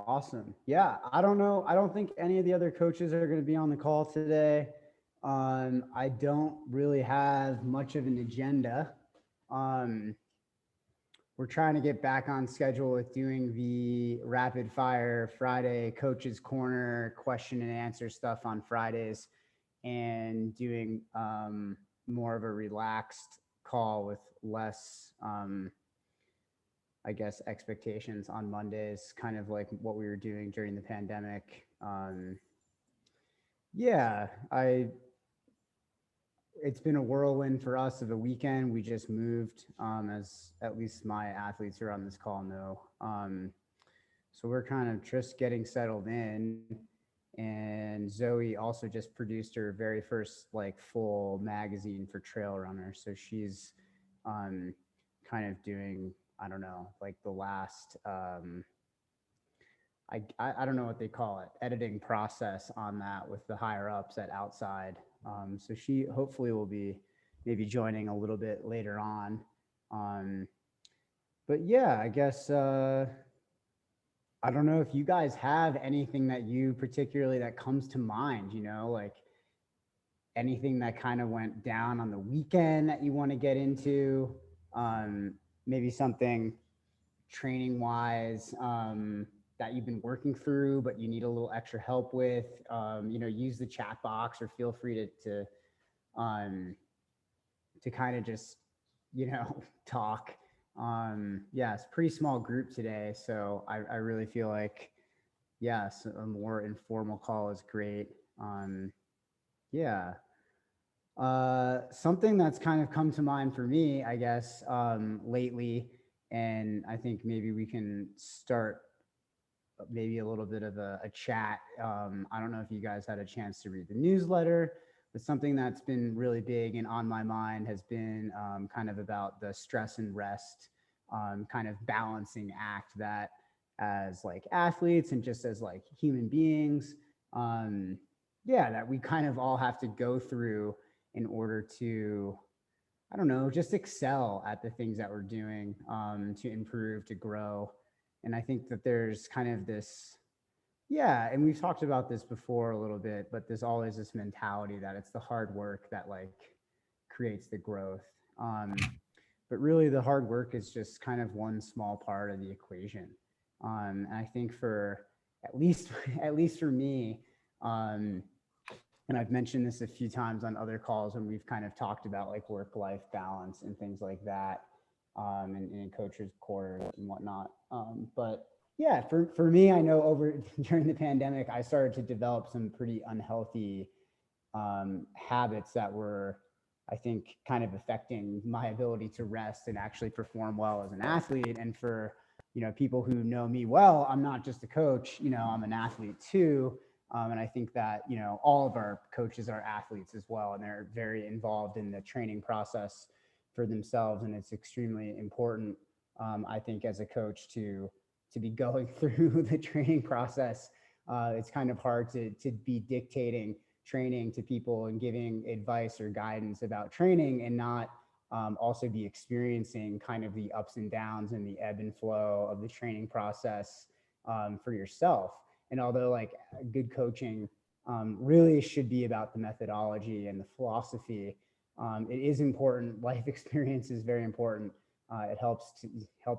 Awesome. Yeah, I don't know. I don't think any of the other coaches are going to be on the call today. I don't really have much of an agenda. Um, we're trying to get back on schedule with doing the rapid fire Friday coaches corner question and answer stuff on Fridays, and doing more of a relaxed call with less I guess expectations on Mondays, kind of like what we were doing during the pandemic. Yeah, I it's been a whirlwind for us of a weekend. We just moved, as at least my athletes who are on this call know. So we're kind of just getting settled in. And Zoe also just produced her very first like full magazine for trail runners. So she's um, kind of doing, I don't know, like the last I don't know what they call it, editing process on that with the higher ups at outside. So she hopefully will be maybe joining a little bit later on. Um, but yeah, I guess I don't know if you guys have anything that you particularly that comes to mind. Like anything that kind of went down on the weekend that you want to get into. Um, Maybe something training wise that you've been working through, but you need a little extra help with. Use the chat box or feel free um, to kind of just, talk. Yeah, it's a pretty small group today. So I really feel like, yes, a more informal call is great. Yeah. Something that's kind of come to mind for me, I guess, lately, and I think maybe we can start maybe a little bit of a chat. I don't know if you guys had a chance to read the newsletter, but something that's been really big and on my mind has been kind of about the stress and rest kind of balancing act that as like athletes and just as like human beings, um, yeah, that we kind of all have to go through in order to, I don't know, just excel at the things that we're doing, to improve, to grow. And I think that there's kind of this, yeah, and we've talked about this before a little bit, but there's always this mentality that it's the hard work that like creates the growth. But really, the hard work is just kind of one small part of the equation. And I think for at least, at least for me, um, and I've mentioned this a few times on other calls when we've kind of talked about like work-life balance and things like that, and in coaches' quarters and whatnot. But yeah, for me, I know over during the pandemic, I started to develop some pretty unhealthy habits that were, I think, kind of affecting my ability to rest and actually perform well as an athlete. And for people who know me well, I'm not just a coach. I'm an athlete too. And I think that all of our coaches are athletes as well, and they're very involved in the training process for themselves. And it's extremely important, I think, as a coach to be going through the training process. It's kind of hard to be dictating training to people and giving advice or guidance about training and not also be experiencing kind of the ups and downs and the ebb and flow of the training process for yourself. And although like good coaching really should be about the methodology and the philosophy, it is important. Life experience is very important. It helps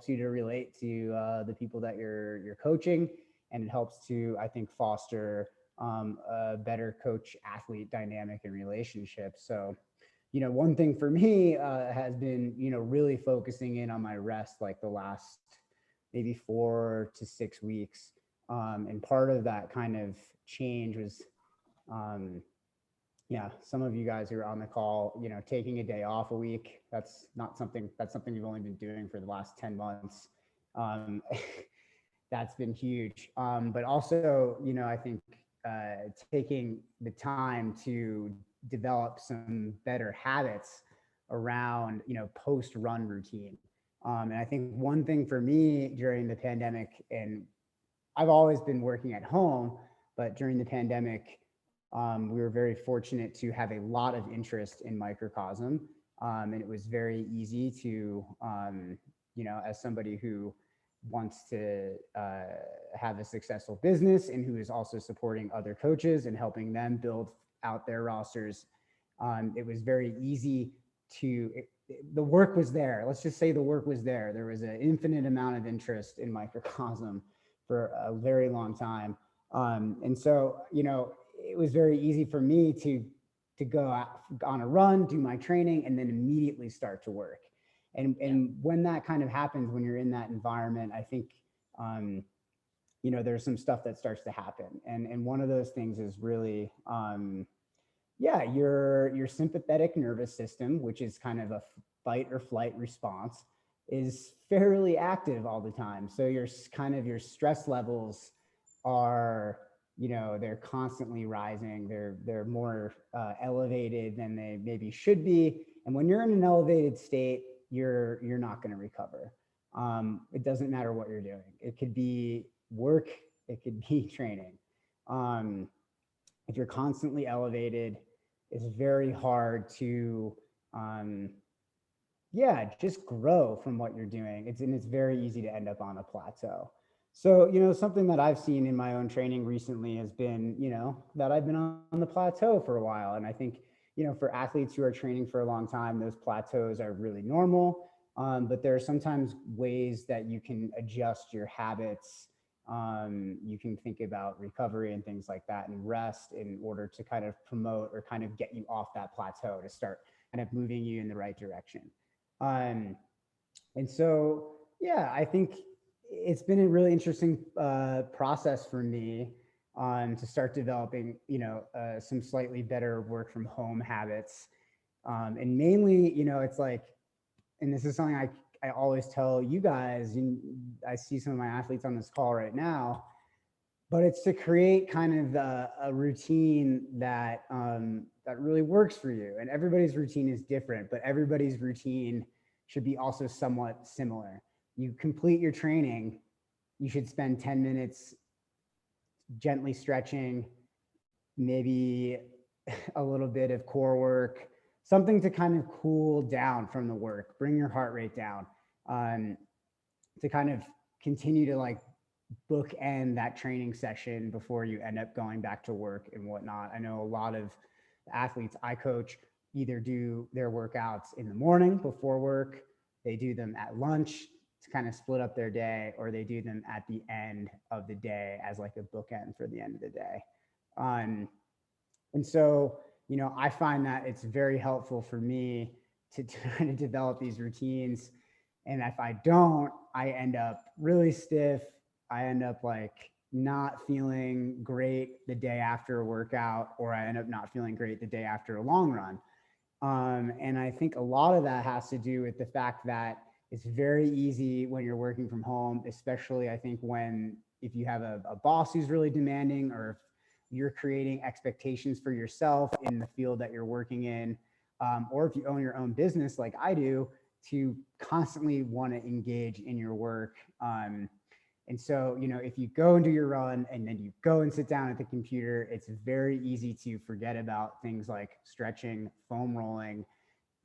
you to relate to the people that you're coaching, and it helps to, I think, foster a better coach athlete dynamic and relationship. So, one thing for me has been, really focusing in on my rest like the last maybe 4 to 6 weeks. And part of that kind of change was, um, yeah, some of you guys who are on the call, taking a day off a week. That's something we've only been doing for the last 10 months. Um, that's been huge. But also, I think taking the time to develop some better habits around, post run routine. And I think one thing for me during the pandemic, and I've always been working at home, but during the pandemic, we were very fortunate to have a lot of interest in Microcosm. And it was very easy to, as somebody who wants to have a successful business and who is also supporting other coaches and helping them build out their rosters. It was very easy to, the work was there. Let's just say the work was there. There was an infinite amount of interest in Microcosm for a very long time. And so, it was very easy for me to go out on a run, do my training, and then immediately start to work. And when that kind of happens, when you're in that environment, I think there's some stuff that starts to happen, and one of those things is really your sympathetic nervous system, which is kind of a fight or flight response, is fairly active all the time. So your stress levels are, they're constantly rising. They're more elevated than they maybe should be. And when you're in an elevated state, you're not going to recover. It doesn't matter what you're doing. It could be work, it could be training. If you're constantly elevated, it's very hard to just grow from what you're doing. It's very easy to end up on a plateau. So, something that I've seen in my own training recently has been, that I've been on the plateau for a while. And I think, for athletes who are training for a long time, those plateaus are really normal. But there are sometimes ways that you can adjust your habits. You can think about recovery and things like that and rest in order to kind of promote or kind of get you off that plateau to start kind of moving you in the right direction. And so, I think it's been a really interesting process for me to start developing, some slightly better work from home habits. And mainly, it's like, and this is something I always tell you guys, and I see some of my athletes on this call right now, but it's to create kind of a routine that that really works for you. And everybody's routine is different, but everybody's routine should be also somewhat similar. You complete your training, you should spend 10 minutes gently stretching, maybe a little bit of core work, something to kind of cool down from the work, bring your heart rate down, to kind of continue to like bookend that training session before you end up going back to work and whatnot. I know a lot of athletes I coach either do their workouts in the morning before work, they do them at lunch to kind of split up their day, or they do them at the end of the day as like a bookend for the end of the day. And so, I find that it's very helpful for me to try to develop these routines. And if I don't, I end up really stiff. I end up like not feeling great the day after a workout, or I end up not feeling great the day after a long run. And I think a lot of that has to do with the fact that it's very easy when you're working from home, especially I think if you have a boss who's really demanding, or if you're creating expectations for yourself in the field that you're working in, or if you own your own business like I do, to constantly want to engage in your work. And so, if you go and do your run and then you go and sit down at the computer, it's very easy to forget about things like stretching, foam rolling,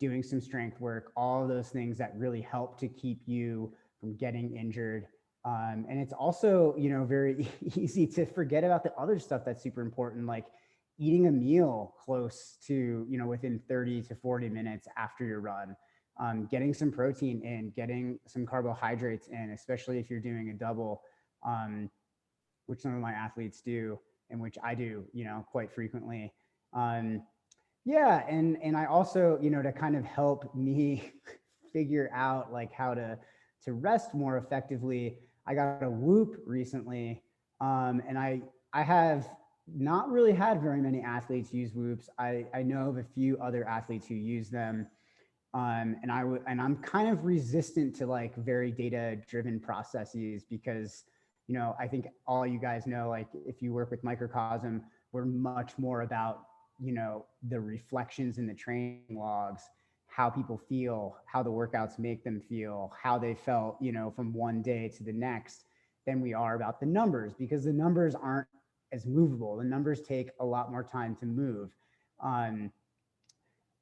doing some strength work, all of those things that really help to keep you from getting injured. And it's also, very easy to forget about the other stuff that's super important, like eating a meal close to, within 30 to 40 minutes after your run. Getting some protein in, getting some carbohydrates in, especially if you're doing a double, which some of my athletes do, and which I do, quite frequently. And I also, to kind of help me figure out like how to rest more effectively, I got a Whoop recently, and I have not really had very many athletes use Whoops. I know of a few other athletes who use them. And I'm kind of resistant to like very data driven processes because, I think all you guys know, like if you work with Microcosm, we're much more about, the reflections in the training logs, how people feel, how the workouts make them feel, how they felt, from one day to the next, than we are about the numbers, because the numbers aren't as movable. The numbers take a lot more time to move.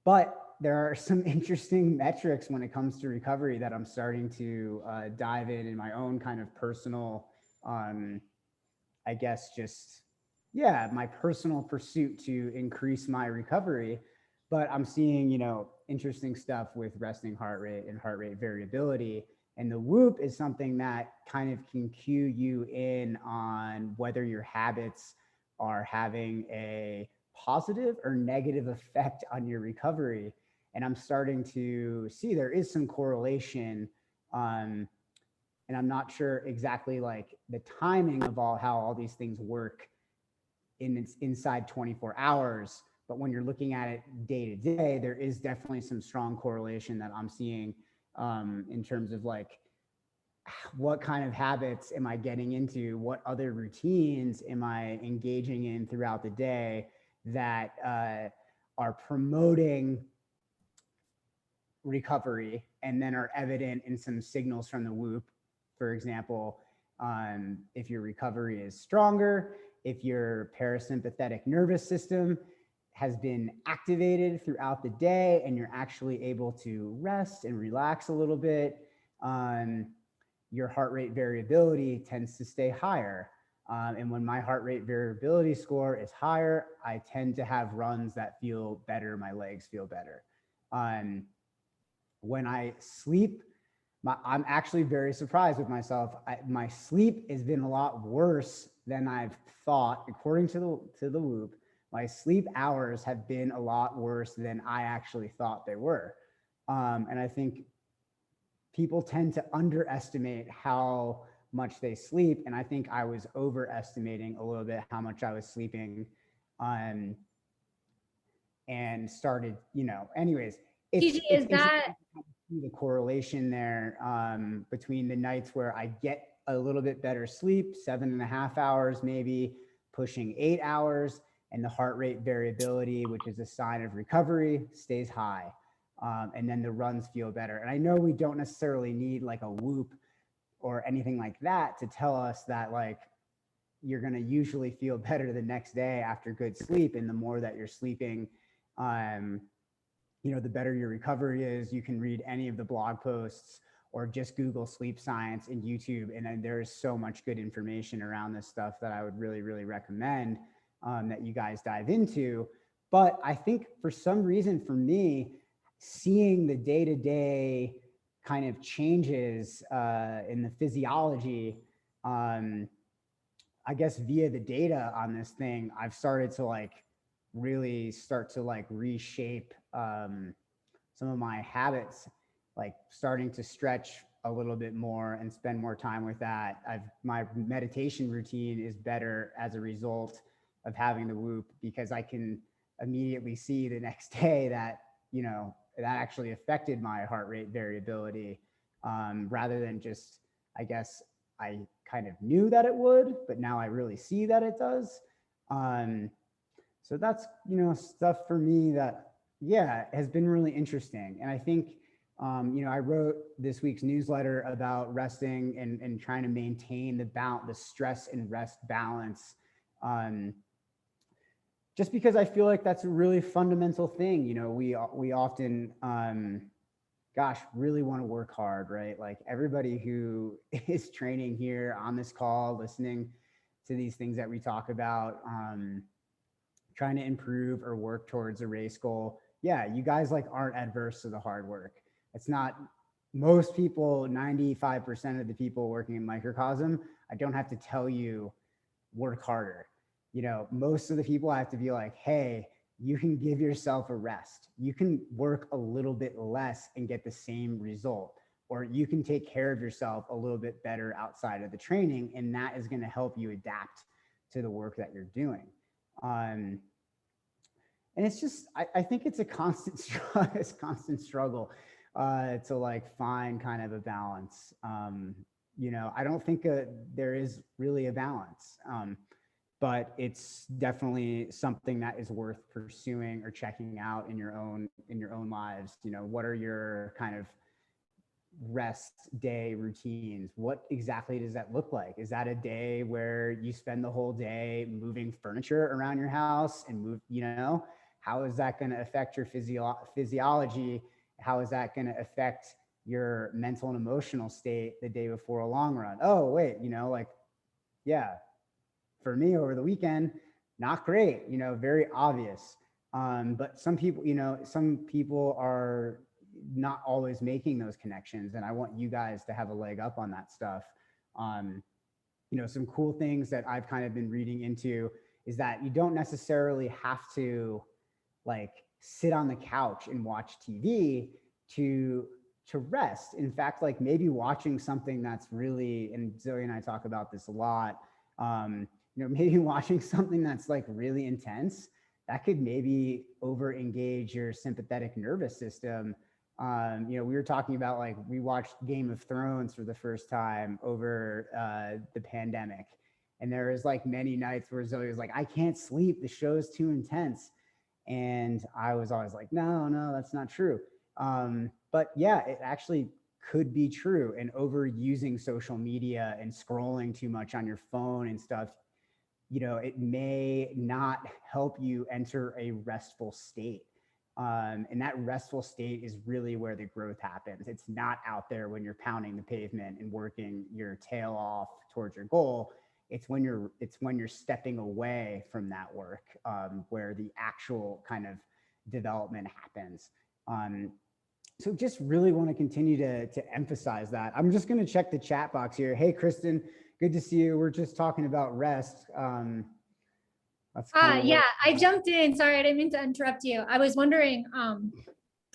But there are some interesting metrics when it comes to recovery that I'm starting to dive in my own kind of personal, um, I guess, just, yeah, my personal pursuit to increase my recovery. But I'm seeing, interesting stuff with resting heart rate and heart rate variability. And the whoop is something that kind of can cue you in on whether your habits are having a positive or negative effect on your recovery. And I'm starting to see there is some correlation. Um, and I'm not sure exactly like the timing of how all these things work inside 24 hours. But when you're looking at it day to day, there is definitely some strong correlation that I'm seeing, in terms of like what kind of habits am I getting into? What other routines am I engaging in throughout the day that are promoting recovery and then are evident in some signals from the whoop? For example, if your recovery is stronger, if your parasympathetic nervous system has been activated throughout the day and you're actually able to rest and relax a little bit, your heart rate variability tends to stay higher. And when my heart rate variability score is higher, I tend to have runs that feel better. My legs feel better. When I sleep, I'm actually very surprised with myself. My sleep has been a lot worse than I've thought, according to the Whoop. My sleep hours have been a lot worse than I actually thought they were, and I think people tend to underestimate how much they sleep, and I think I was overestimating a little bit how much I was sleeping, um, and started, anyways. TJ, It's is interesting that to see the correlation there, between the nights where I get a little bit better sleep, 7.5 hours, maybe pushing 8 hours, and the heart rate variability, which is a sign of recovery, stays high. And then the runs feel better. And I know we don't necessarily need like a whoop or anything like that to tell us that like you're going to usually feel better the next day after good sleep. And the more that you're sleeping, um, the better your recovery is. You can read any of the blog posts or just Google sleep science in YouTube. And then there's so much good information around this stuff that I would really, really recommend, that you guys dive into. But I think for some reason, for me, seeing the day to day kind of changes in the physiology, um, I guess via the data on this thing, I've started to like really start to like reshape, some of my habits, like starting to stretch a little bit more and spend more time with that. My meditation routine is better as a result of having the whoop, because I can immediately see the next day that, that actually affected my heart rate variability, rather than just, I guess, I kind of knew that it would, but now I really see that it does. Um, so that's, stuff for me that, yeah, has been really interesting. And I think, I wrote this week's newsletter about resting and trying to maintain the stress and rest balance. Um, just because I feel like that's a really fundamental thing. We often, gosh, really want to work hard, right? Like everybody who is training here on this call, listening to these things that we talk about, trying to improve or work towards a race goal. Yeah, you guys like aren't adverse to the hard work. It's not, most people, 95% of the people working in Microcosm, I don't have to tell you work harder. Most of the people I have to be like, hey, you can give yourself a rest. You can work a little bit less and get the same result. Or you can take care of yourself a little bit better outside of the training, and that is going to help you adapt to the work that you're doing. Um, and it's just, I think it's a constant it's constant struggle, to like find kind of a balance. I don't think there is really a balance, but it's definitely something that is worth pursuing or checking out in your own lives. What are your kind of rest day routines? What exactly does that look like? Is that a day where you spend the whole day moving furniture around your house and How is that going to affect your physiology? How is that going to affect your mental and emotional state the day before a long run? Oh, wait, like, yeah, for me over the weekend, not great, very obvious. But some people are not always making those connections. And I want you guys to have a leg up on that stuff. Um, some cool things that I've kind of been reading into is that you don't necessarily have to like sit on the couch and watch TV to rest. In fact, like maybe watching something that's really, and Zoe and I talk about this a lot, maybe watching something that's like really intense that could maybe over engage your sympathetic nervous system. We were talking about like we watched Game of Thrones for the first time over the pandemic. And there was like many nights where Zoe was like, I can't sleep. The show's too intense. And I was always like, no, that's not true. But yeah, it actually could be true. And overusing social media and scrolling too much on your phone and stuff, it may not help you enter a restful state. And that restful state is really where the growth happens. It's not out there when you're pounding the pavement and working your tail off towards your goal. It's when you're stepping away from that work, where the actual kind of development happens. So just really want to continue to emphasize that. I'm just going to check the chat box here. Hey, Kristen, good to see you. We're just talking about rest. That's kind of yeah, I jumped in. Sorry, I didn't mean to interrupt you. I was wondering,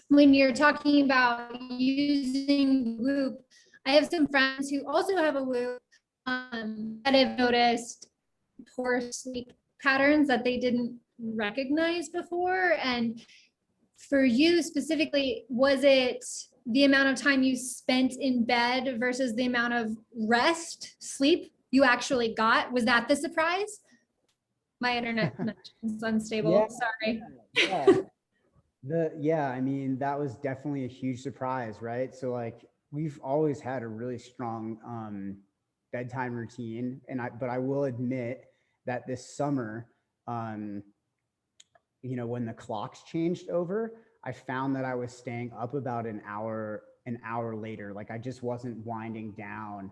when you're talking about using Whoop, I have some friends who also have a Whoop that have noticed poor sleep patterns that they didn't recognize before. And for you specifically, was it the amount of time you spent in bed versus the amount of rest, sleep you actually got? Was that the surprise? My internet is unstable. Yeah, Sorry. I mean, that was definitely a huge surprise, right? So like we've always had a really strong bedtime routine, but I will admit that this summer, when the clocks changed over, I found that I was staying up about an hour later. Like I just wasn't winding down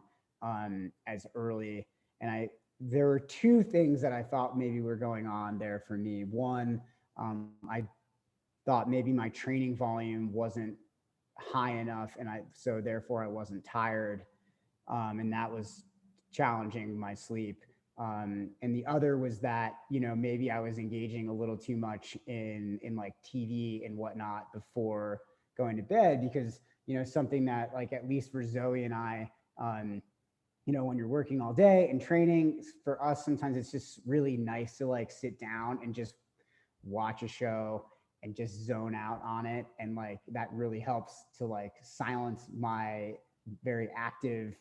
as early. And there were two things that I thought maybe were going on there for me. One, I thought maybe my training volume wasn't high enough, so therefore I wasn't tired, and that was challenging my sleep. And the other was that maybe I was engaging a little too much in like TV and whatnot before going to bed, because something that like at least for Zoe and I, when you're working all day and training, for us sometimes it's just really nice to like sit down and just watch a show and just zone out on it, and like that really helps to like silence my very active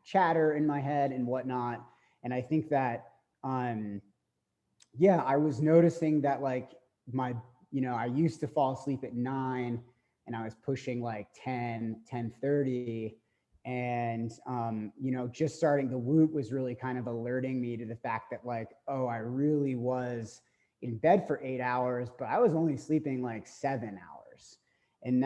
chatter in my head and whatnot. And I think that I was noticing that like I used to fall asleep at 9 and I was pushing like 10:30. And just starting the Whoop was really kind of alerting me to the fact that like, oh, I really was in bed for 8 hours, but I was only sleeping like 7 hours. And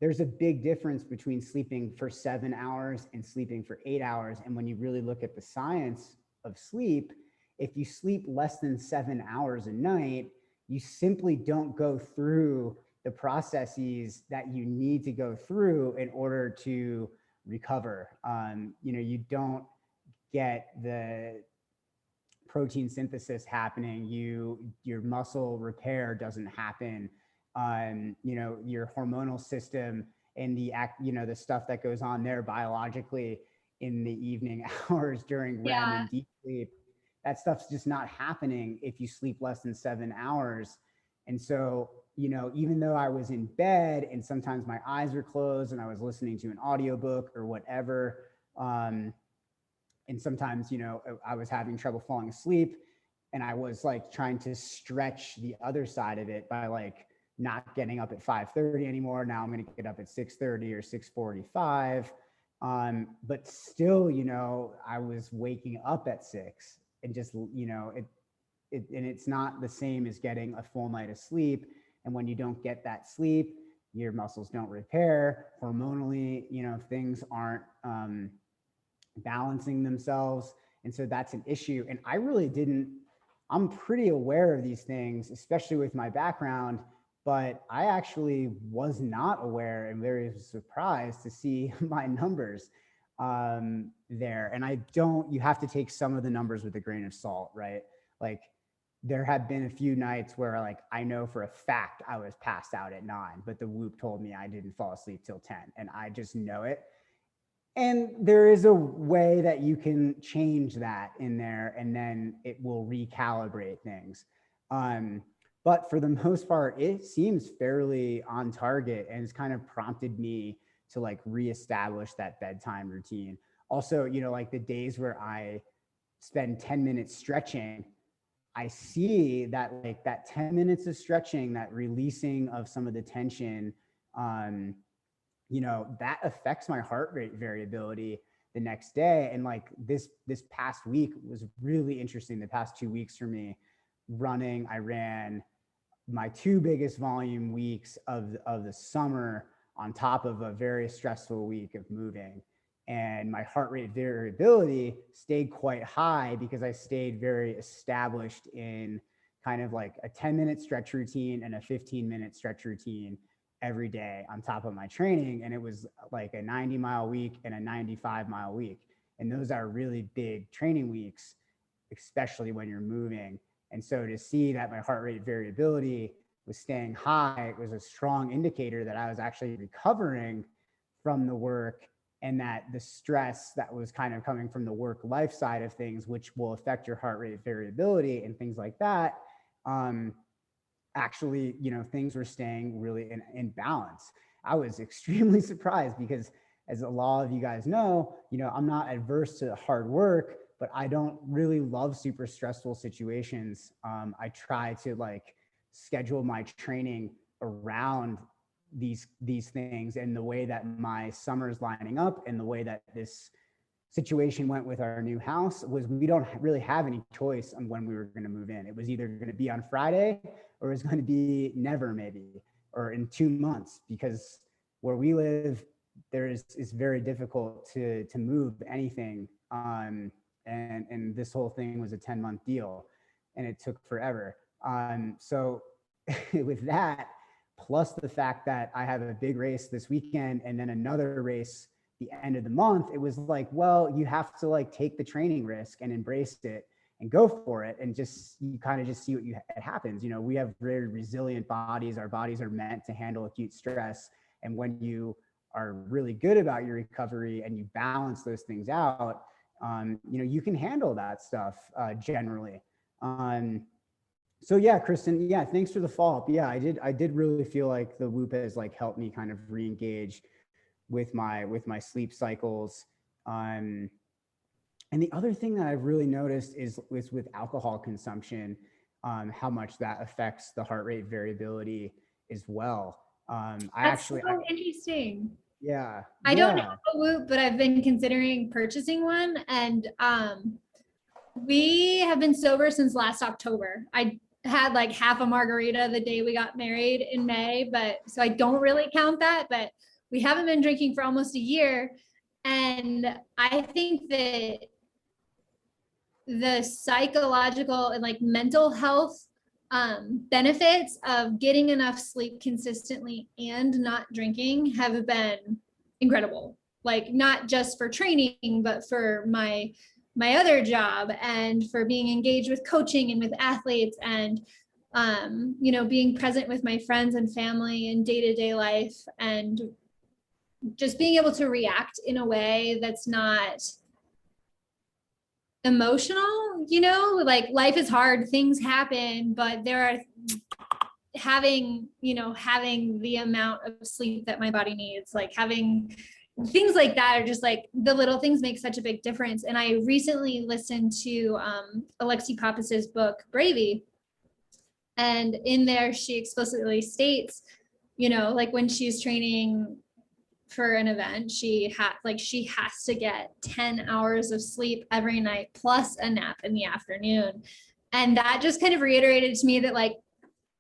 there's a big difference between sleeping for 7 hours and sleeping for 8 hours. And when you really look at the science of sleep, if you sleep less than 7 hours a night, you simply don't go through the processes that you need to go through in order to recover. You don't get the protein synthesis happening. Your muscle repair doesn't happen. Your hormonal system and the stuff that goes on there biologically in the evening hours during REM and deep sleep, that stuff's just not happening if you sleep less than 7 hours. And so, even though I was in bed and sometimes my eyes were closed and I was listening to an audiobook or whatever, and sometimes, I was having trouble falling asleep, and I was like trying to stretch the other side of it by like not getting up at 5:30 anymore. Now I'm going to get up at 6:30 or 6:45. But still, I was waking up at 6, and just, and it's not the same as getting a full night of sleep. And when you don't get that sleep, your muscles don't repair hormonally, things aren't balancing themselves. And so that's an issue. And I'm pretty aware of these things, especially with my background, but I actually was not aware and very surprised to see my numbers there. And you have to take some of the numbers with a grain of salt, right? Like, there have been a few nights where, like, I know for a fact I was passed out at 9, but the Whoop told me I didn't fall asleep till 10, and I just know it. And there is a way that you can change that in there, and then it will recalibrate things. But for the most part, it seems fairly on target, and it's kind of prompted me to like reestablish that bedtime routine. Also, like the days where I spend 10 minutes stretching, I see that like that 10 minutes of stretching, that releasing of some of the tension, that affects my heart rate variability the next day. And like this past week was really interesting. The past 2 weeks for me running, I ran my 2 biggest volume weeks of the summer on top of a very stressful week of moving. And my heart rate variability stayed quite high because I stayed very established in kind of like a 10-minute stretch routine and a 15-minute stretch routine every day on top of my training. And it was like a 90-mile week and a 95-mile week. And those are really big training weeks, especially when you're moving. And so to see that my heart rate variability was staying high was a strong indicator that I was actually recovering from the work, and that the stress that was kind of coming from the work life side of things, which will affect your heart rate variability and things like that, actually, things were staying really in balance. I was extremely surprised because, as a lot of you guys know, I'm not adverse to hard work, but I don't really love super stressful situations. I try to like schedule my training around these things, and the way that my summer's lining up and the way that this situation went with our new house was we don't really have any choice on when we were going to move in. It was either going to be on Friday or it was going to be never, maybe, or in 2 months, because where we live, it's very difficult to move anything. And this whole thing was a 10-month deal, and it took forever. So with that, plus the fact that I have a big race this weekend and then another race the end of the month, it was like, well, you have to like take the training risk and embrace it and go for it, and you kind of just see what it happens. We have very resilient bodies. Our bodies are meant to handle acute stress, and when you are really good about your recovery and you balance those things out, you can handle that stuff generally. So yeah, Kristen, yeah, thanks for the follow-up. Yeah, I did really feel like the Whoop has like helped me kind of re-engage with my sleep cycles. And the other thing that I've really noticed is with alcohol consumption, how much that affects the heart rate variability as well. That's so interesting. Yeah. I don't know a Whoop, but I've been considering purchasing one, and we have been sober since last October. I had like half a margarita the day we got married in May, but so I don't really count that, but we haven't been drinking for almost a year. And I think that the psychological and like mental health benefits of getting enough sleep consistently and not drinking have been incredible. Like, not just for training, but for my other job, and for being engaged with coaching and with athletes, and being present with my friends and family in day-to-day life, and just being able to react in a way that's not emotional. Like, life is hard, things happen, but there are having the amount of sleep that my body needs, like having things like that are just like the little things make such a big difference. And I recently listened to Alexi Pappas's book Bravey, and in there she explicitly states, like when she's training for an event, she has to get 10 hours of sleep every night plus a nap in the afternoon. And that just kind of reiterated to me that like,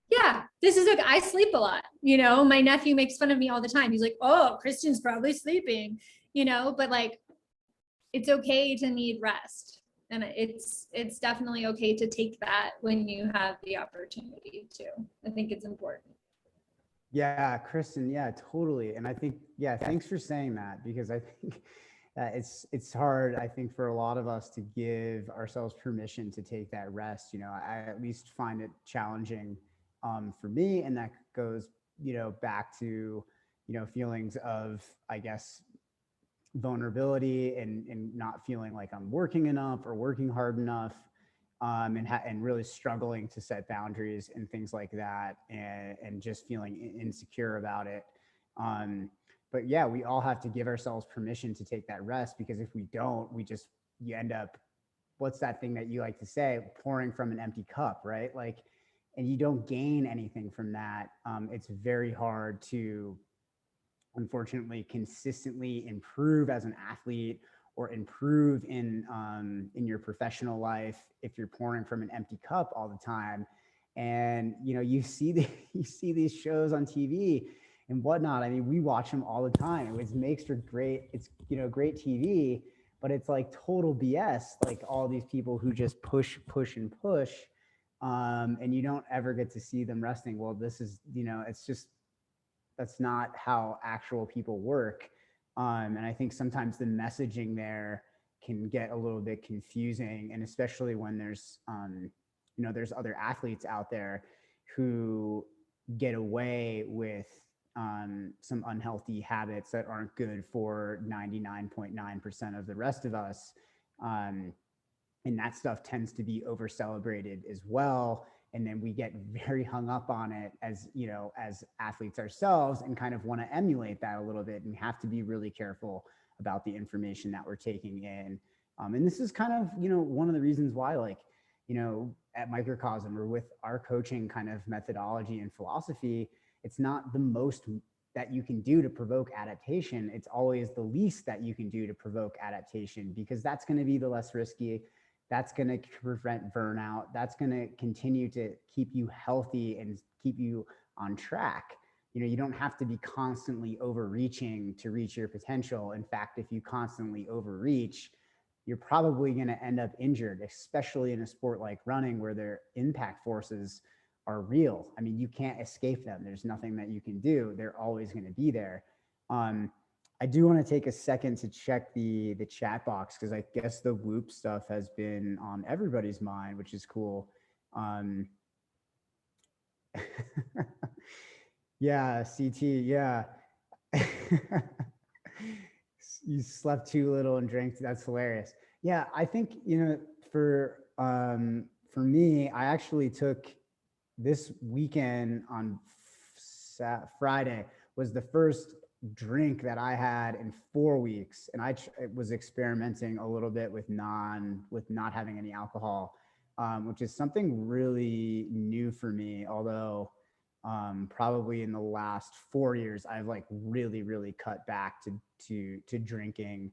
yeah, this is okay. I sleep a lot. You know, my nephew makes fun of me all the time. He's like, oh, Kristen's probably sleeping, you know, but like, it's okay to need rest. And it's definitely okay to take that when you have the opportunity to. I think it's important. Yeah, Kristen, yeah, totally. And I think, yeah, thanks for saying that, because I think it's hard, I think, for a lot of us to give ourselves permission to take that rest. You know, I at least find it challenging for me, and that goes, back to, feelings of, I guess, vulnerability, and not feeling like I'm working enough or working hard enough, and really struggling to set boundaries and things like that, and just feeling insecure about it. Um, but yeah, we all have to give ourselves permission to take that rest, because if we don't, you end up, what's that thing that you like to say, pouring from an empty cup, right? Like, and you don't gain anything from that. It's very hard to, unfortunately, consistently improve as an athlete, or improve in your professional life, if you're pouring from an empty cup all the time. And you see you see these shows on TV and whatnot. I mean, we watch them all the time. It makes for great, it's great TV, but it's like total BS. Like, all these people who just push, push, and push, and you don't ever get to see them resting. Well, this is, it's just, that's not how actual people work. And I think sometimes the messaging there can get a little bit confusing, and especially when there's other athletes out there who get away with some unhealthy habits that aren't good for 99.9% of the rest of us. Um, and that stuff tends to be over celebrated as well, and then we get very hung up on it, as as athletes ourselves, and kind of want to emulate that a little bit, and we have to be really careful about the information that we're taking in. And this is kind of one of the reasons why, like, at Microcosm, or with our coaching kind of methodology and philosophy, it's not the most that you can do to provoke adaptation. It's always the least that you can do to provoke adaptation, because that's going to be the less risky. That's going to prevent burnout. That's going to continue to keep you healthy and keep you on track. You don't have to be constantly overreaching to reach your potential. In fact, if you constantly overreach, you're probably going to end up injured, especially in a sport like running, where their impact forces are real. I mean, you can't escape them. There's nothing that you can do. They're always going to be there. I do want to take a second to check the chat box, because I guess the Whoop stuff has been on everybody's mind, which is cool. Yeah, CT, yeah. You slept too little and drank. That's hilarious. Yeah, I think for me, I actually took this weekend on Friday was the first drink that I had in 4 weeks, and I was experimenting a little bit with not having any alcohol, which is something really new for me. Although probably in the last 4 years, I've like really cut back to drinking,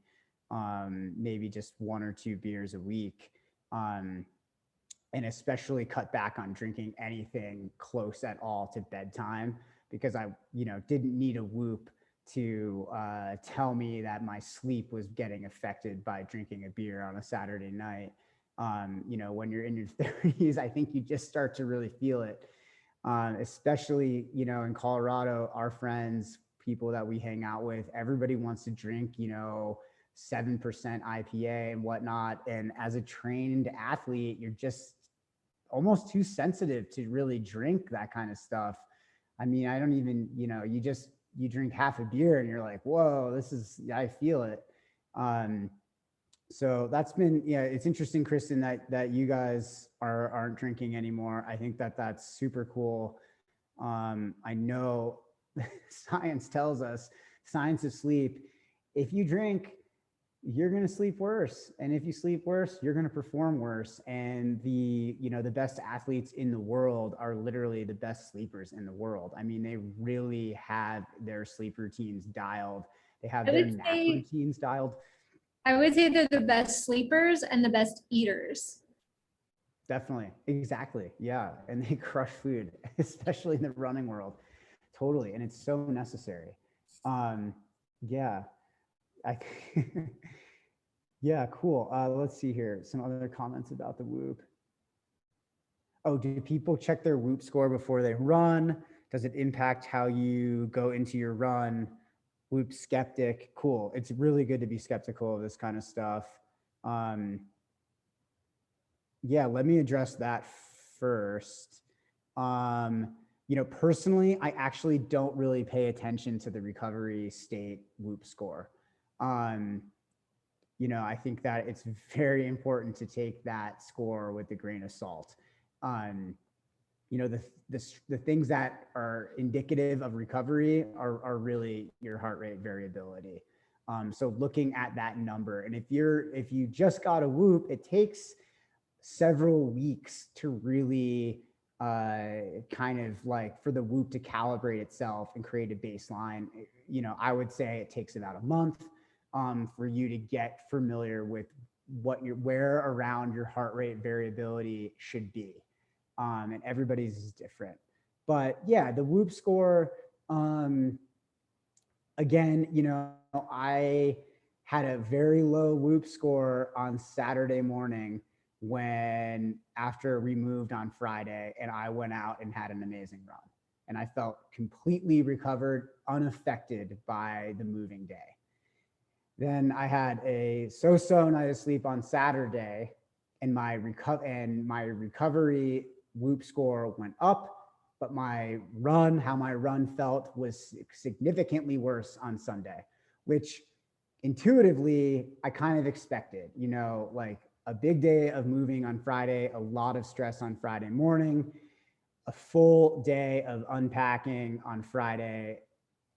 maybe just 1 or 2 beers a week. And especially cut back on drinking anything close at all to bedtime, because I, didn't need a Whoop to tell me that my sleep was getting affected by drinking a beer on a Saturday night. When you're in your 30s, I think you just start to really feel it. Especially, in Colorado, our friends, people that we hang out with, everybody wants to drink, 7% IPA and whatnot. And as a trained athlete, you're just almost too sensitive to really drink that kind of stuff. I mean, I don't even, you drink half a beer and you're like, whoa, I feel it. So that's been, yeah, it's interesting, Kristen, that you guys aren't drinking anymore. I think that's super cool. I know science tells us, science of sleep, if you drink, you're going to sleep worse. And if you sleep worse, you're going to perform worse. And the best athletes in the world are literally the best sleepers in the world. I mean, they really have their sleep routines dialed. They have their nap routines dialed. I would say they're the best sleepers and the best eaters. definitely. Exactly. Yeah. And they crush food, especially in the running world. Totally. And it's so necessary. Um, yeah. I, yeah, cool. Let's see here. Some other comments about the Whoop. Oh, do people check their Whoop score before they run? Does it impact how you go into your run? Whoop skeptic. Cool. It's really good to be skeptical of this kind of stuff. Um, yeah, let me address that first. Personally, I actually don't really pay attention to the recovery state Whoop score. Um, I think that it's very important to take that score with a grain of salt. Um, the things that are indicative of recovery are really your heart rate variability. So looking at that number, and if you just got a Whoop, it takes several weeks to really kind of like for the Whoop to calibrate itself and create a baseline. I would say it takes about a month for you to get familiar with where around your heart rate variability should be. And everybody's is different. But yeah, the Whoop score, again, I had a very low Whoop score on Saturday morning when after we moved on Friday, and I went out and had an amazing run. And I felt completely recovered, unaffected by the moving day. Then I had a so-so night of sleep on Saturday, and my recovery Whoop score went up, but how my run felt was significantly worse on Sunday, which intuitively I kind of expected. Like a big day of moving on Friday, a lot of stress on Friday morning, a full day of unpacking on Friday,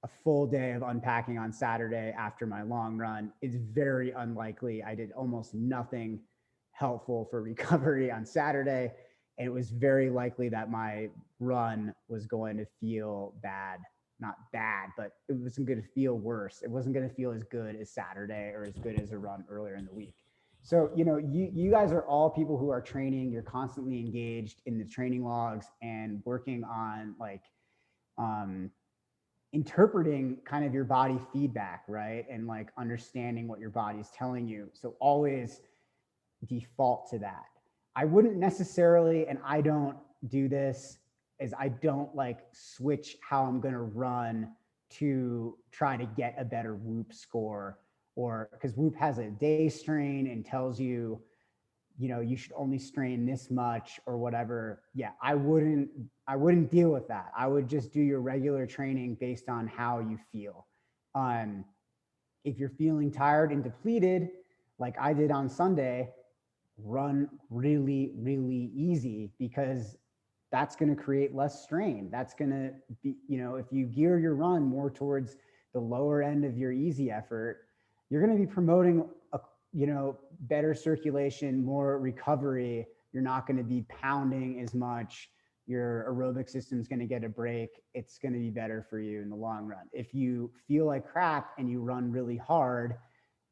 a full day of unpacking on Saturday after my long run. It's very unlikely. I did almost nothing helpful for recovery on Saturday. And it was very likely that my run was going to feel bad. Not bad, but it wasn't going to feel worse. It wasn't going to feel as good as Saturday or as good as a run earlier in the week. So, you guys are all people who are training. You're constantly engaged in the training logs and working on interpreting kind of your body feedback, right? And like understanding what your body's telling you. So always default to that. I wouldn't necessarily, and I don't do this, is I don't like switch how I'm going to run to try to get a better Whoop score, or because Whoop has a day strain and tells you, you should only strain this much or whatever. Yeah, I wouldn't deal with that. I would just do your regular training based on how you feel. If you're feeling tired and depleted, like I did on Sunday, run really, really easy, because that's going to create less strain. That's going to be, if you gear your run more towards the lower end of your easy effort, you're going to be promoting better circulation, more recovery. You're not going to be pounding as much. Your aerobic system is going to get a break. It's going to be better for you in the long run. If you feel like crap and you run really hard,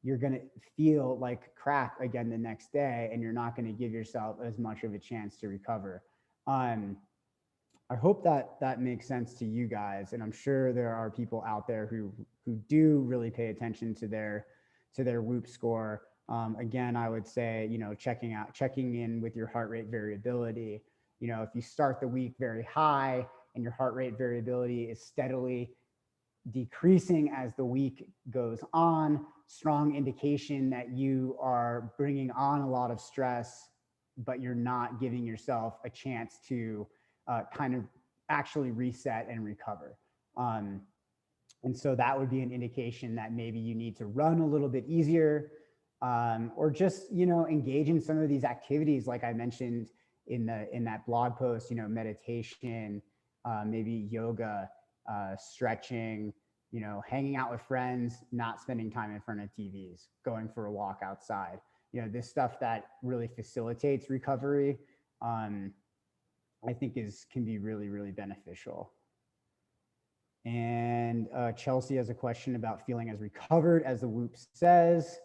you're going to feel like crap again the next day, and you're not going to give yourself as much of a chance to recover. I hope that makes sense to you guys, and I'm sure there are people out there who do really pay attention to their Whoop score. Again, I would say, checking in with your heart rate variability. If you start the week very high and your heart rate variability is steadily decreasing as the week goes on, strong indication that you are bringing on a lot of stress, but you're not giving yourself a chance to kind of actually reset and recover. And so that would be an indication that maybe you need to run a little bit easier, or just, engage in some of these activities, like I mentioned in that blog post, meditation, maybe yoga, stretching, hanging out with friends, not spending time in front of TVs, going for a walk outside, this stuff that really facilitates recovery, I think can be really, really beneficial. And Chelsea has a question about feeling as recovered as the Whoop says.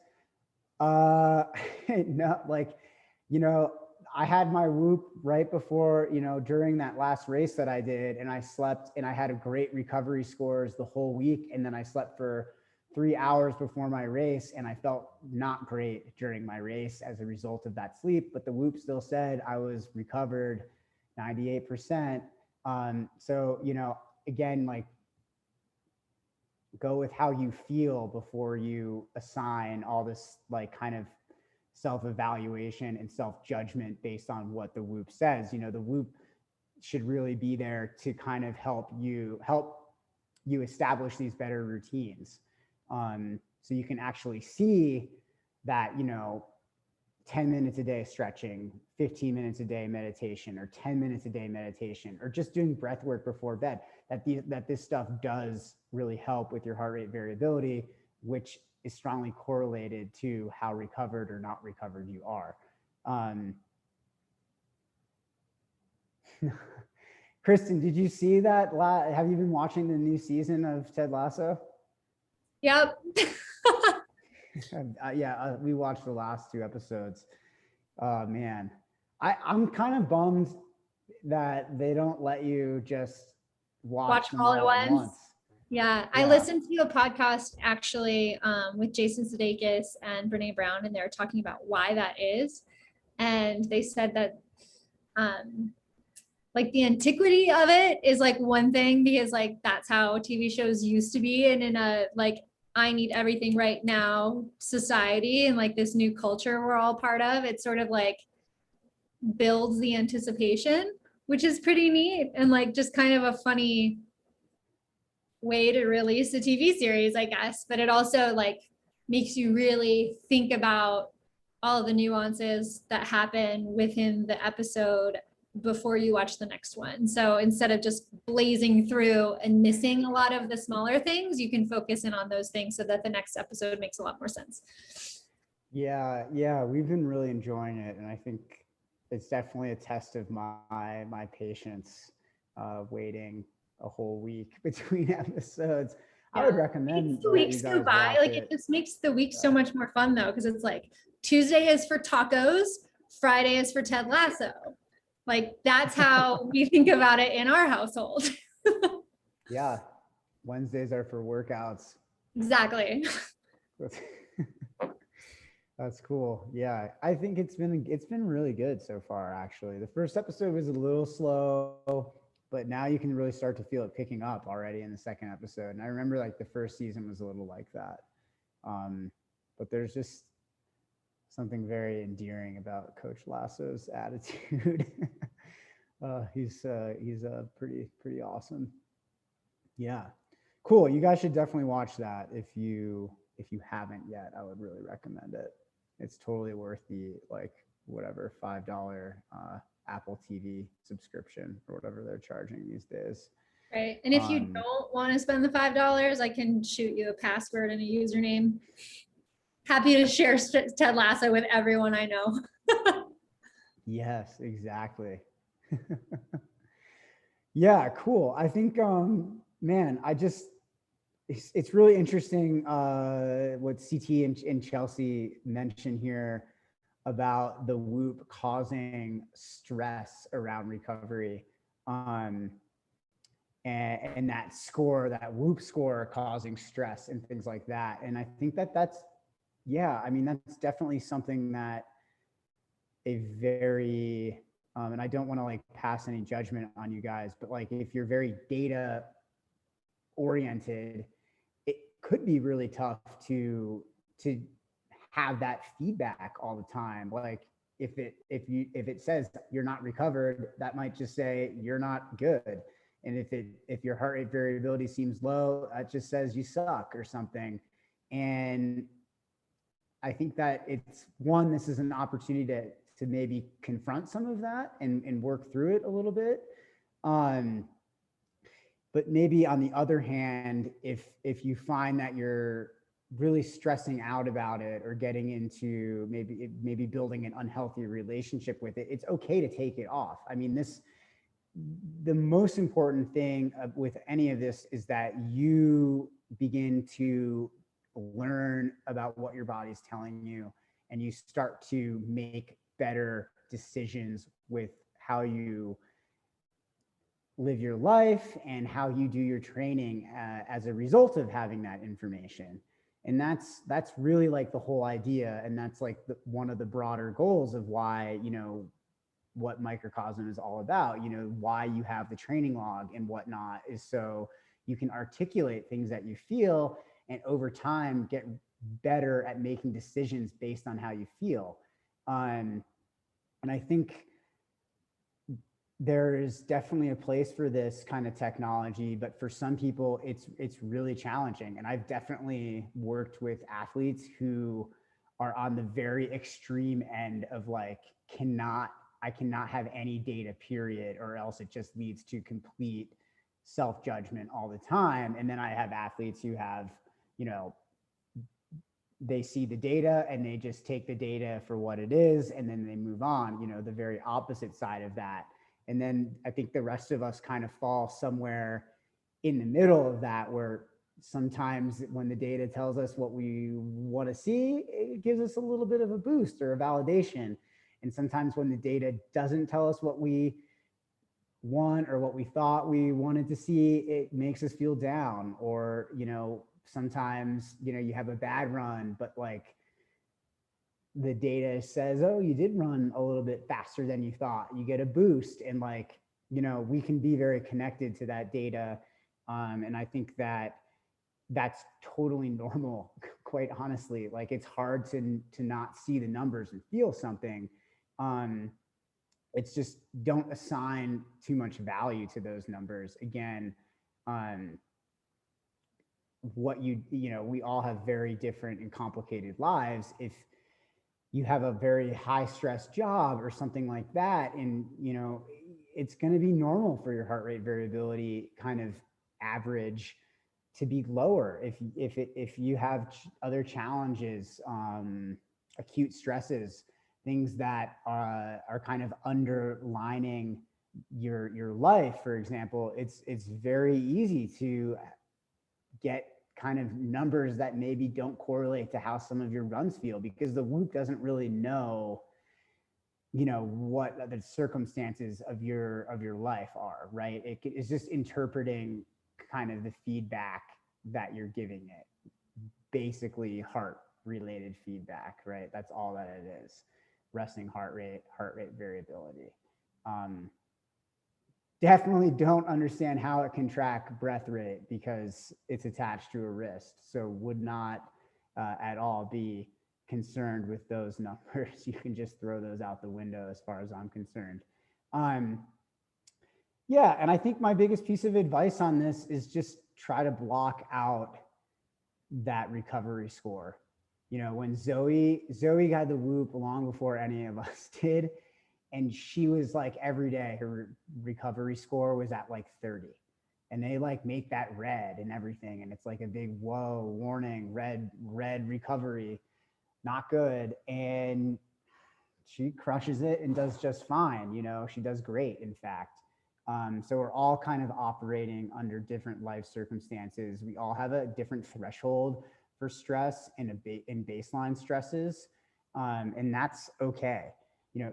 No, like, I had my whoop right before, during that last race that I did, and I slept and I had a great recovery scores the whole week. And then I slept for 3 hours before my race and I felt not great during my race as a result of that sleep. But the whoop still said I was recovered 98%. So, again, like, go with how you feel before you assign all this like kind of self-evaluation and self-judgment based on what the whoop says. The whoop should really be there to kind of help you establish these better routines. So you can actually see that 10 minutes a day stretching, 15 minutes a day meditation, or 10 minutes a day meditation, or just doing breath work before bed, that this stuff does really help with your heart rate variability, which is strongly correlated to how recovered or not recovered you are. Kristen, did you see that? Have you been watching the new season of Ted Lasso? Yep. Yeah, we watched the last 2 episodes. Man, I'm kind of bummed that they don't let you just watch them all all at once. Yeah, I listened to a podcast actually with Jason Sudeikis and Brene Brown, and they were talking about why that is. And they said that like the antiquity of it is like one thing, because like that's how TV shows used to be. And in a like, I need everything right now society and like this new culture we're all part of, it sort of like builds the anticipation, which is pretty neat and like just kind of a funny way to release a TV series, I guess. But it also like makes you really think about all the nuances that happen within the episode before you watch the next one. So instead of just blazing through and missing a lot of the smaller things, you can focus in on those things so that the next episode makes a lot more sense. Yeah, we've been really enjoying it, and I think it's definitely a test of my patience, waiting a whole week between episodes. Yeah. I would recommend the weeks go by. Like it just makes the week so much more fun though, because it's like Tuesday is for tacos, Friday is for Ted Lasso. Like that's how we think about it in our household. Yeah, Wednesdays are for workouts. Exactly. That's cool. Yeah, I think it's been really good so far. Actually, the first episode was a little slow, but now you can really start to feel it picking up already in the second episode. And I remember like the first season was a little like that, but there's just something very endearing about Coach Lasso's attitude. He's pretty awesome. Yeah, cool. You guys should definitely watch that if you haven't yet. I would really recommend it. It's totally worth the like whatever $5 Apple TV subscription or whatever they're charging these days. Right. And if you don't want to spend the $5, I can shoot you a password and a username. Happy to share Ted Lasso with everyone I know. Yes, exactly. Yeah, cool. I think, man, it's really interesting what CT and Chelsea mentioned here about the whoop causing stress around recovery, and that whoop score causing stress and things like that. And I think that's definitely something that a very, and I don't want to like pass any judgment on you guys, but like if you're very data oriented, it could be really tough to have that feedback all the time. Like if it says you're not recovered, that might just say you're not good. And if your heart rate variability seems low, that just says you suck or something. And I think that this is an opportunity to maybe confront some of that and work through it a little bit. But maybe on the other hand, if you find that you're really stressing out about it or getting into maybe building an unhealthy relationship with it, it's okay to take it off. I mean, the most important thing with any of this is that you begin to learn about what your body's telling you and you start to make better decisions with how you live your life and how you do your training as a result of having that information. And that's really like the whole idea, and that's like one of the broader goals of why, what Microcosm is all about, why you have the training log and whatnot, is so you can articulate things that you feel and over time get better at making decisions based on how you feel. And I think there is definitely a place for this kind of technology, but for some people it's really challenging. And I've definitely worked with athletes who are on the very extreme end of like, I cannot have any data, period, or else it just leads to complete self-judgment all the time. And then I have athletes who have, they see the data and they just take the data for what it is and then they move on, the very opposite side of that. And then I think the rest of us kind of fall somewhere in the middle of that, where sometimes when the data tells us what we want to see, it gives us a little bit of a boost or a validation. And sometimes when the data doesn't tell us what we want or what we thought we wanted to see, it makes us feel down. Or, sometimes, you have a bad run, but like the data says, oh, you did run a little bit faster than you thought, you get a boost. And like, we can be very connected to that data. And I think that that's totally normal, quite honestly. Like, it's hard to not see the numbers and feel something. It's just, don't assign too much value to those numbers. Again, we all have very different and complicated lives. If you have a very high stress job or something like that, and it's going to be normal for your heart rate variability kind of average to be lower. If you have other challenges, acute stresses, things that are kind of underlining your life, for example, it's very easy to get kind of numbers that maybe don't correlate to how some of your runs feel, because the Whoop doesn't really know, what the circumstances of your life are, right? It's just interpreting kind of the feedback that you're giving it, basically heart related feedback, right? That's all that it is. Resting heart rate variability. Definitely don't understand how it can track breath rate because it's attached to a wrist. So would not at all be concerned with those numbers. You can just throw those out the window as far as I'm concerned. Yeah, and I think my biggest piece of advice on this is just try to block out that recovery score. When Zoe got the Whoop long before any of us did, and she was like, every day her recovery score was at like 30, and they like make that red and everything, and it's like a big whoa warning, red recovery, not good. And she crushes it and does just fine. She does great, in fact. So we're all kind of operating under different life circumstances. We all have a different threshold for stress and baseline stresses, and that's okay.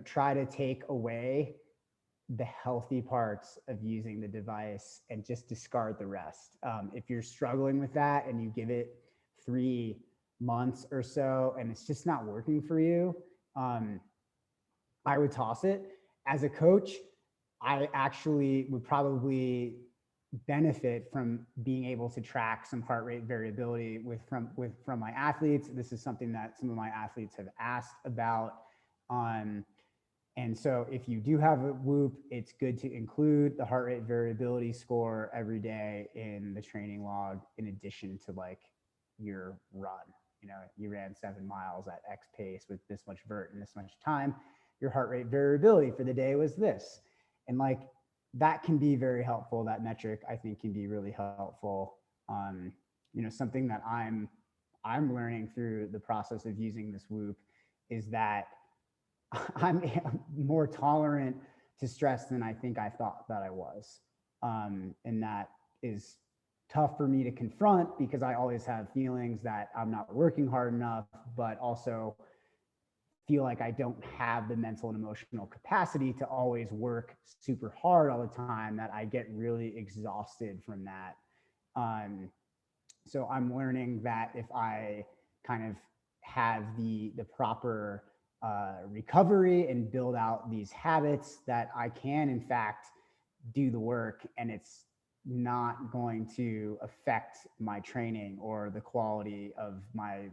Try to take away the healthy parts of using the device and just discard the rest. If you're struggling with that and you give it 3 months or so and it's just not working for you, I would toss it. As a coach, I actually would probably benefit from being able to track some heart rate variability from my athletes. This is something that some of my athletes have asked about. And so if you do have a Whoop, it's good to include the heart rate variability score every day in the training log, in addition to like your run. You ran 7 miles at X pace with this much vert in this much time. Your heart rate variability for the day was this. And like, that can be very helpful. That metric, I think, can be really helpful. Something that I'm learning through the process of using this Whoop is that I'm more tolerant to stress than I think I thought that I was. And that is tough for me to confront because I always have feelings that I'm not working hard enough, but also feel like I don't have the mental and emotional capacity to always work super hard all the time, that I get really exhausted from that. Um, so I'm learning that if I kind of have the proper recovery and build out these habits, that I can in fact do the work, and it's not going to affect my training or the quality of my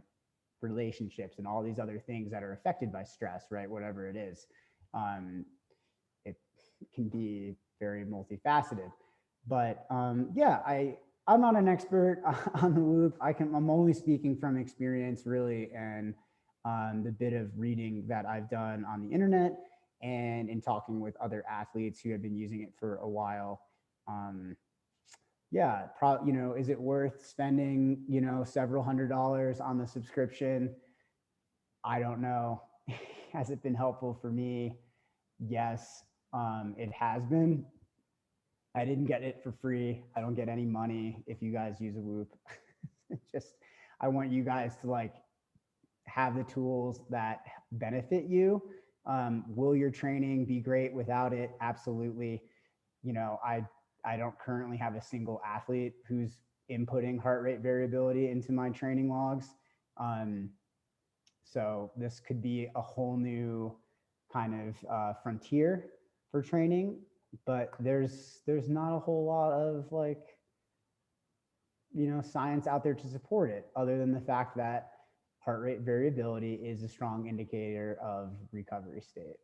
relationships and all these other things that are affected by stress, right? Whatever it is. Um, it can be very multifaceted. But yeah, I'm not an expert on the Whoop. I'm only speaking from experience, really, and the bit of reading that I've done on the internet and in talking with other athletes who have been using it for a while. Um, yeah, is it worth spending, several $100s on the subscription? I don't know. Has it been helpful for me? Yes, it has been. I didn't get it for free. I don't get any money if you guys use a Whoop. Just, I want you guys to like have the tools that benefit you. Will your training be great without it? Absolutely. I don't currently have a single athlete who's inputting heart rate variability into my training logs. Um, so this could be a whole new kind of frontier for training, but there's not a whole lot of like, science out there to support it, other than the fact that heart rate variability is a strong indicator of recovery state.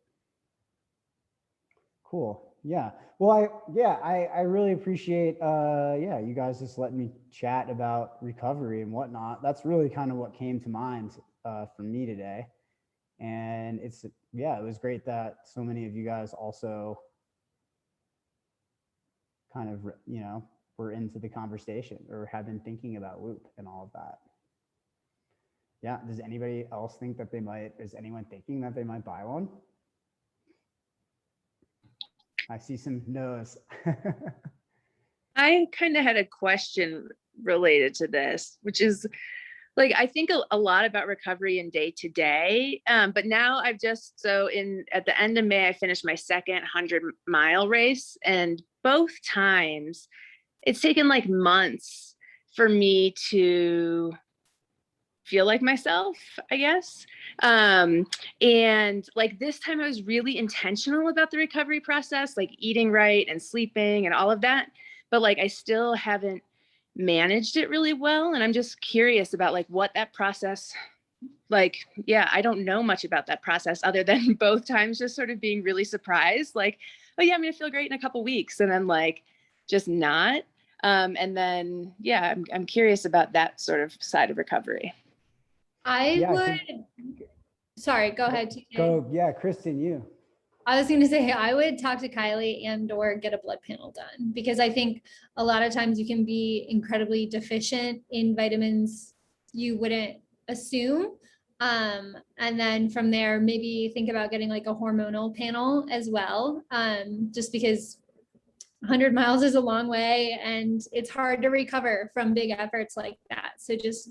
Cool. Yeah. Well, I really appreciate you guys just letting me chat about recovery and whatnot. That's really kind of what came to mind for me today. And it was great that so many of you guys also kind of, were into the conversation or have been thinking about Whoop and all of that. Yeah. Does anybody else think that is anyone thinking that they might buy one? I see some no's. I kind of had a question related to this, which is like, I think a lot about recovery and day to day. But now at the end of May, I finished my second 100-mile race. And both times it's taken like months for me to feel like myself, I guess. And like this time I was really intentional about the recovery process, like eating right and sleeping and all of that. But like, I still haven't managed it really well. And I'm just curious about like what that process, like, yeah, I don't know much about that process other than both times just sort of being really surprised, like, oh yeah, I'm going to feel great in a couple weeks. And then like, just not. And then, yeah, I'm curious about that sort of side of recovery. I Yeah, I think. would, sorry, go ahead, TJ. Go, yeah, Kristen, you. I was going to say, I would talk to Kylie and or get a blood panel done, because I think a lot of times you can be incredibly deficient in vitamins you wouldn't assume. And then from there, maybe think about getting like a hormonal panel as well, just because 100 miles is a long way and it's hard to recover from big efforts like that. So just,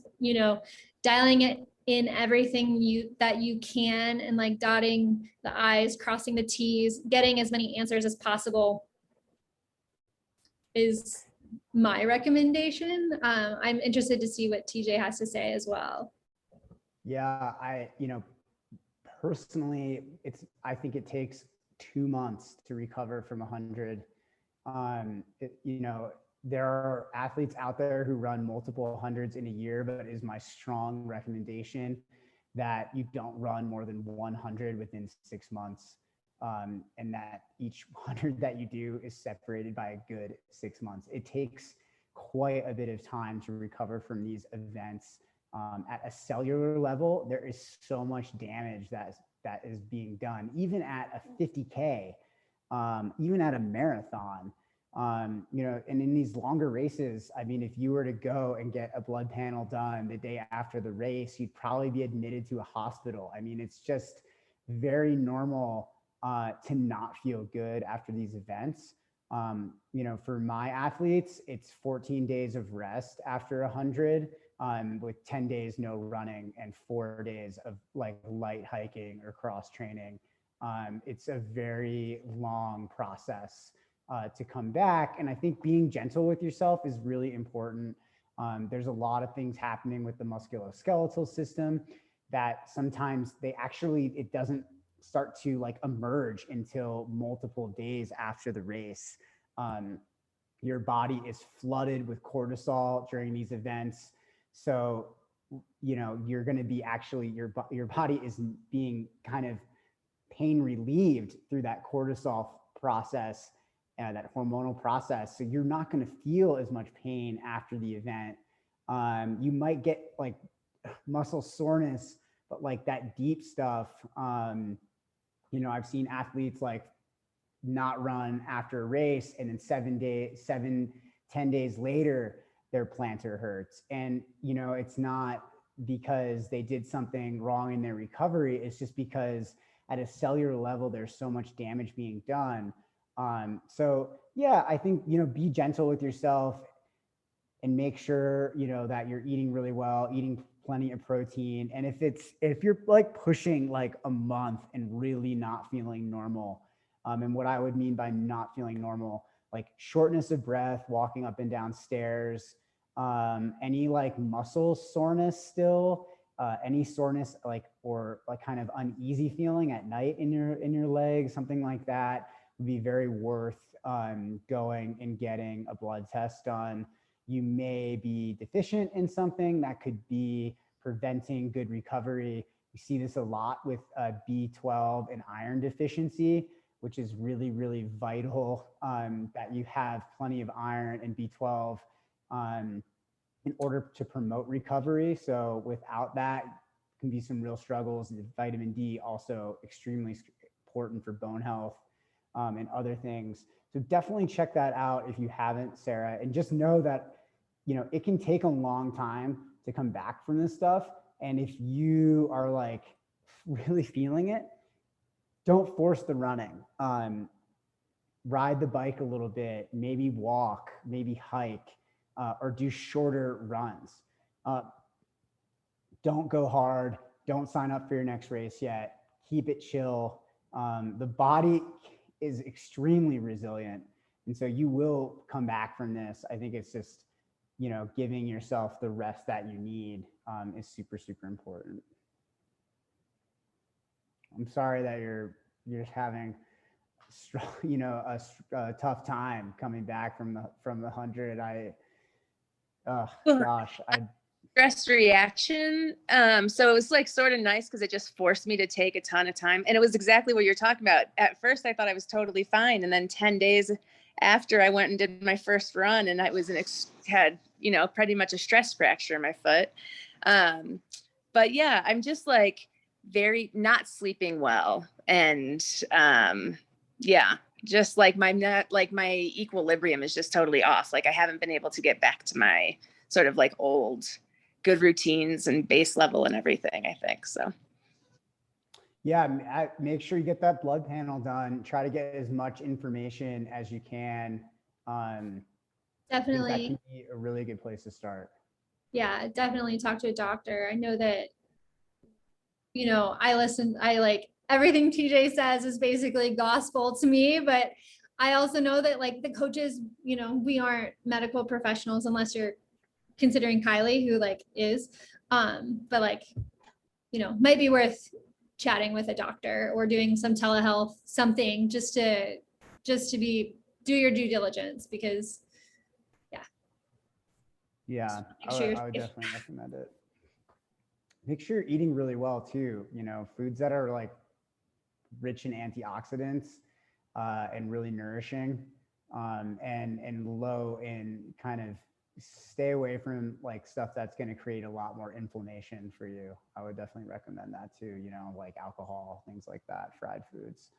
dialing it in everything that you can, and like dotting the I's, crossing the T's, getting as many answers as possible is my recommendation. I'm interested to see what TJ has to say as well. Yeah, personally, I think it takes 2 months to recover from 100. There are athletes out there who run multiple hundreds in a year, but it is my strong recommendation that you don't run more than 100 within 6 months. And that each 100 that you do is separated by a good 6 months. It takes quite a bit of time to recover from these events. At a cellular level, there is so much damage that is being done, even at a 50K, even at a marathon. And in these longer races, I mean, if you were to go and get a blood panel done the day after the race, you'd probably be admitted to a hospital. I mean, it's just very normal to not feel good after these events. For my athletes, it's 14 days of rest after 100. with 10 days no running and 4 days of like light hiking or cross training. It's a very long process to come back. And I think being gentle with yourself is really important. There's a lot of things happening with the musculoskeletal system that sometimes it doesn't start to like emerge until multiple days after the race. Um, your body is flooded with cortisol during these events. So, you're going to be actually, your body is being kind of pain relieved through that cortisol process, that hormonal process. So you're not going to feel as much pain after the event. You might get like muscle soreness, but like that deep stuff, I've seen athletes like not run after a race, and then 10 days later, their plantar hurts. And, it's not because they did something wrong in their recovery. It's just because at a cellular level, there's so much damage being done. So yeah, I think, be gentle with yourself and make sure, that you're eating really well, eating plenty of protein. And if you're like pushing like a month and really not feeling normal, and what I would mean by not feeling normal, like shortness of breath, walking up and down stairs, any like muscle soreness still, any soreness or kind of uneasy feeling at night in your legs, something like that would be very worth going and getting a blood test done. You may be deficient in something that could be preventing good recovery. You see this a lot with B12 and iron deficiency, which is really, really vital that you have plenty of iron and B12 in order to promote recovery. So without that, can be some real struggles. Vitamin D also extremely important for bone health and other things. So definitely check that out if you haven't, Sarah, and just know that, it can take a long time to come back from this stuff. And if you are like really feeling it, don't force the running. Ride the bike a little bit, maybe walk, maybe hike, or do shorter runs. Don't go hard. Don't sign up for your next race yet. Keep it chill. The body is extremely resilient. And so you will come back from this. I think it's just, giving yourself the rest that you need is super, super important. I'm sorry that you're just having, a tough time coming back from the 100. Stress reaction. So it was like sort of nice because it just forced me to take a ton of time. And it was exactly what you're talking about. At first, I thought I was totally fine. And then 10 days after, I went and did my first run, and I was had pretty much a stress fracture in my foot. But yeah, I'm just like very not sleeping well. And yeah, just like my equilibrium is just totally off. Like I haven't been able to get back to my sort of like old good routines and base level and everything, I think. So yeah, make sure you get that blood panel done. Try to get as much information as you can. Definitely. That can be a really good place to start. Yeah, definitely talk to a doctor. I know that, I like everything TJ says is basically gospel to me, but I also know that like the coaches, we aren't medical professionals unless you're considering Kylie, who like is, but like, might be worth chatting with a doctor or doing some telehealth, something just to do your due diligence, because yeah, sure I would definitely recommend it. Make sure you're eating really well too. Foods that are like rich in antioxidants and really nourishing, and low in kind of, stay away from like stuff that's going to create a lot more inflammation for you. I would definitely recommend that too. Like alcohol, things like that, fried foods.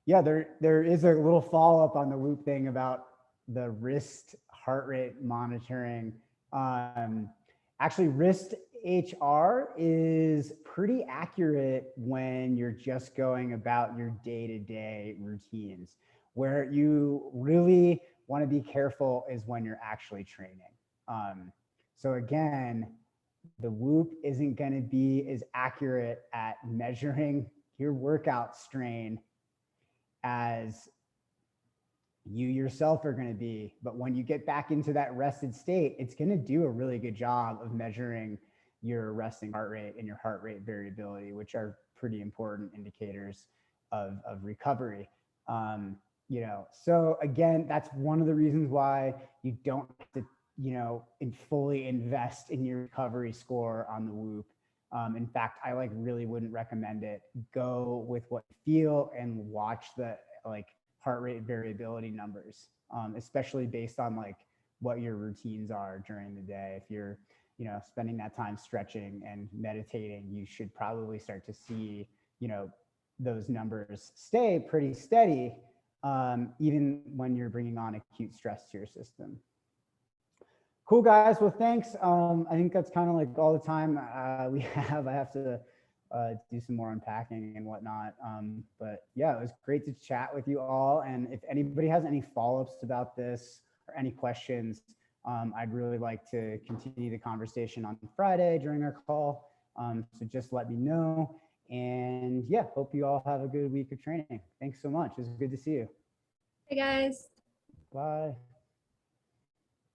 Yeah, there is a little follow up on the Whoop thing about the wrist heart rate monitoring. Actually, wrist HR is pretty accurate when you're just going about your day-to-day routines. Where you really want to be careful is when you're actually training. So again, the Whoop isn't going to be as accurate at measuring your workout strain as you yourself are going to be. But when you get back into that rested state, it's going to do a really good job of measuring your resting heart rate and your heart rate variability, which are pretty important indicators of recovery. You know, so again, that's one of the reasons why you don't have to, you know, fully invest in your recovery score on the Whoop. In fact, I like really wouldn't recommend it. Go with what you feel and watch the like heart rate variability numbers, especially based on like what your routines are during the day. If you're, you know, spending that time stretching and meditating, you should probably start to see, you know, those numbers stay pretty steady, even when you're bringing on acute stress to your system. Cool, guys. Well, thanks. I think that's kind of like all the time we have. I have to do some more unpacking and whatnot. But yeah, it was great to chat with you all. And if anybody has any follow-ups about this or any questions, I'd really like to continue the conversation on Friday during our call. So just let me know. And yeah, hope you all have a good week of training. Thanks so much. It was good to see you. Hey guys. Bye.